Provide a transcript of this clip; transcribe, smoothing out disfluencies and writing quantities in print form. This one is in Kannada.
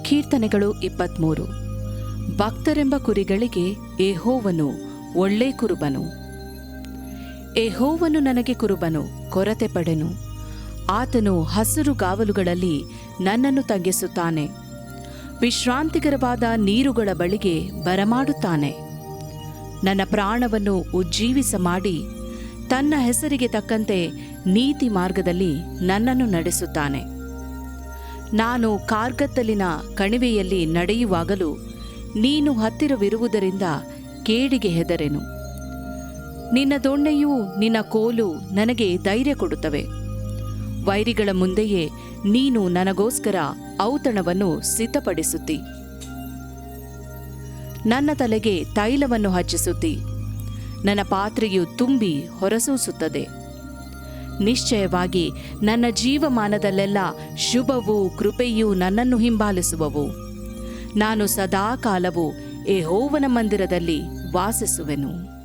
ಕೀರ್ತನೆಗಳು 23. ಭಕ್ತರೆಂಬ ಕುರಿಗಳಿಗೆ ಯೆಹೋವನು ಒಳ್ಳೆ ಕುರುಬನು. ಯೆಹೋವನು ನನಗೆ ಕುರುಬನು, ಕೊರತೆ ಪಡೆನು. ಆತನು ಹಸಿರು ಗಾವಲುಗಳಲ್ಲಿ ನನ್ನನ್ನು ತಂಗಿಸುತ್ತಾನೆ. ವಿಶ್ರಾಂತಿಕರವಾದ ನೀರುಗಳ ಬಳಿಗೆ ಬರಮಾಡುತ್ತಾನೆ. ನನ್ನ ಪ್ರಾಣವನ್ನು ಉಜ್ಜೀವಿಸ ಮಾಡಿ ತನ್ನ ಹೆಸರಿಗೆ ತಕ್ಕಂತೆ ನೀತಿ ಮಾರ್ಗದಲ್ಲಿ ನನ್ನನ್ನು ನಡೆಸುತ್ತಾನೆ. ನಾನು ಕಾರ್ಗತ್ತಲಿನ ಕಣಿವೆಯಲ್ಲಿ ನಡೆಯುವಾಗಲೂ ನೀನು ಹತ್ತಿರವಿರುವುದರಿಂದ ಕೇಡಿಗೆ ಹೆದರೆನು. ನಿನ್ನ ದೊಣ್ಣೆಯೂ ನಿನ್ನ ಕೋಲು ನನಗೆ ಧೈರ್ಯ ಕೊಡುತ್ತವೆ. ವೈರಿಗಳ ಮುಂದೆಯೇ ನೀನು ನನಗೋಸ್ಕರ ಔತಣವನ್ನು ಸಿದ್ಧಪಡಿಸುತ್ತಿ. ನನ್ನ ತಲೆಗೆ ತೈಲವನ್ನು ಹಚ್ಚಿಸುತ್ತಿ. ನನ್ನ ಪಾತ್ರೆಯು ತುಂಬಿ ಹೊರಸೂಸುತ್ತದೆ. ನಿಶ್ಚಯವಾಗಿ ನನ್ನ ಜೀವಮಾನದಲ್ಲೆಲ್ಲ ಶುಭವೂ ಕೃಪೆಯೂ ನನ್ನನ್ನು ಹಿಂಬಾಲಿಸುವವು. ನಾನು ಸದಾಕಾಲವೂ ಯೆಹೋವನ ಮಂದಿರದಲ್ಲಿ ವಾಸಿಸುವೆನು.